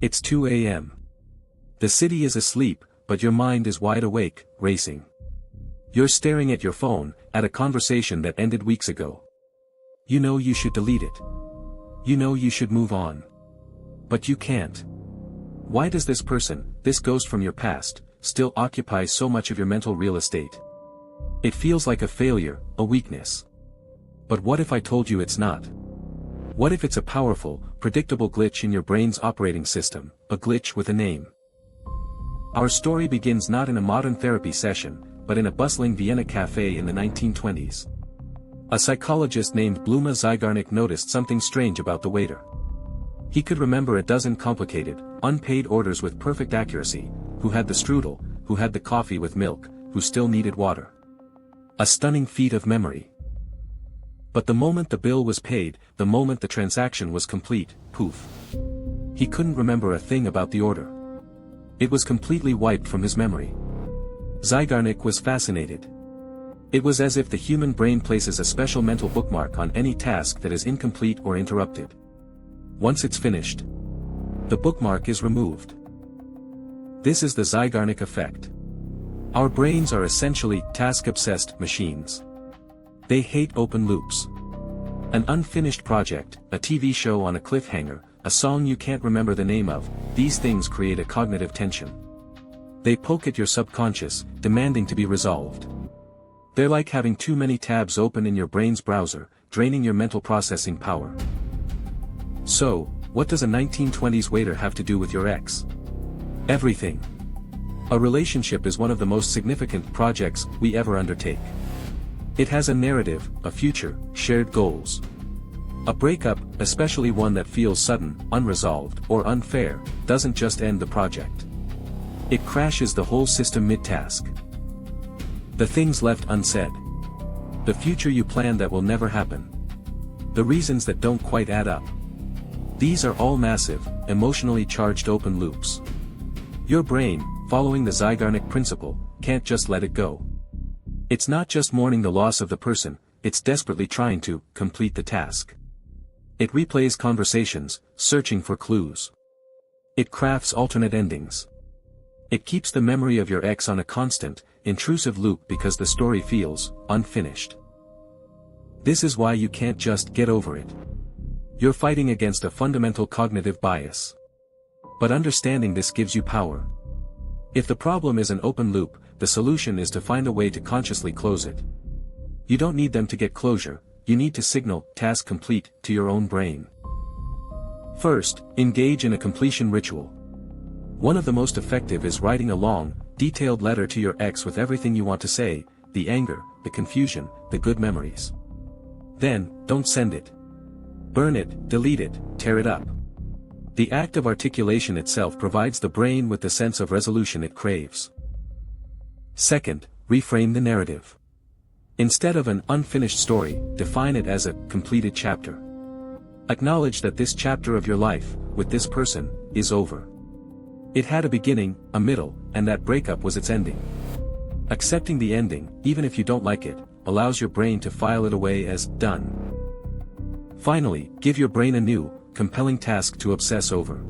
It's 2 a.m. The city is asleep, but your mind is wide awake, racing. You're staring at your phone, at a conversation that ended weeks ago. You know you should delete it. You know you should move on. But you can't. Why does this person, this ghost from your past, still occupy so much of your mental real estate? It feels like a failure, a weakness. But what if I told you it's not? What if it's a powerful, predictable glitch in your brain's operating system, a glitch with a name? Our story begins not in a modern therapy session, but in a bustling Vienna cafe in the 1920s. A psychologist named Bluma Zygarnik noticed something strange about the waiter. He could remember a dozen complicated, unpaid orders with perfect accuracy, who had the strudel, who had the coffee with milk, who still needed water. A stunning feat of memory. But the moment the bill was paid, the moment the transaction was complete, poof. He couldn't remember a thing about the order. It was completely wiped from his memory. Zygarnik was fascinated. It was as if the human brain places a special mental bookmark on any task that is incomplete or interrupted. Once it's finished, the bookmark is removed. This is the Zygarnik effect. Our brains are essentially task-obsessed machines. They hate open loops. An unfinished project, a TV show on a cliffhanger, a song you can't remember the name of, these things create a cognitive tension. They poke at your subconscious, demanding to be resolved. They're like having too many tabs open in your brain's browser, draining your mental processing power. So, what does a 1920s waiter have to do with your ex? Everything. A relationship is one of the most significant projects we ever undertake. It has a narrative, a future, shared goals. A breakup, especially one that feels sudden, unresolved, or unfair, doesn't just end the project. It crashes the whole system mid-task. The things left unsaid. The future you plan that will never happen. The reasons that don't quite add up. These are all massive, emotionally charged open loops. Your brain, following the Zygarnik principle, can't just let it go. It's not just mourning the loss of the person, it's desperately trying to complete the task. It replays conversations, searching for clues. It crafts alternate endings. It keeps the memory of your ex on a constant, intrusive loop because the story feels unfinished. This is why you can't just get over it. You're fighting against a fundamental cognitive bias. But understanding this gives you power. If the problem is an open loop, the solution is to find a way to consciously close it. You don't need them to get closure, you need to signal task complete to your own brain. First, engage in a completion ritual. One of the most effective is writing a long, detailed letter to your ex with everything you want to say, the anger, the confusion, the good memories. Then, don't send it. Burn it, delete it, tear it up. The act of articulation itself provides the brain with the sense of resolution it craves. Second, reframe the narrative. Instead of an unfinished story, define it as a completed chapter. Acknowledge that this chapter of your life, with this person, is over. It had a beginning, a middle, and that breakup was its ending. Accepting the ending, even if you don't like it, allows your brain to file it away as done. Finally, give your brain a new, compelling task to obsess over.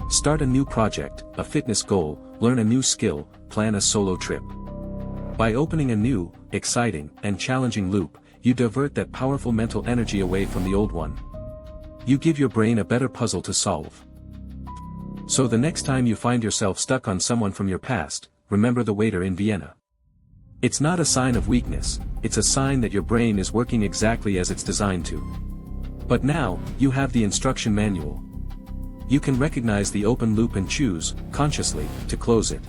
Start a new project, a fitness goal, learn a new skill, plan a solo trip. By opening a new, exciting, and challenging loop, you divert that powerful mental energy away from the old one. You give your brain a better puzzle to solve. So the next time you find yourself stuck on someone from your past, remember the waiter in Vienna. It's not a sign of weakness, it's a sign that your brain is working exactly as it's designed to. But now, you have the instruction manual. You can recognize the open loop and choose, consciously, to close it.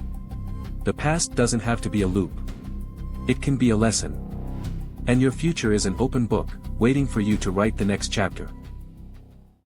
The past doesn't have to be a loop. It can be a lesson. And your future is an open book, waiting for you to write the next chapter.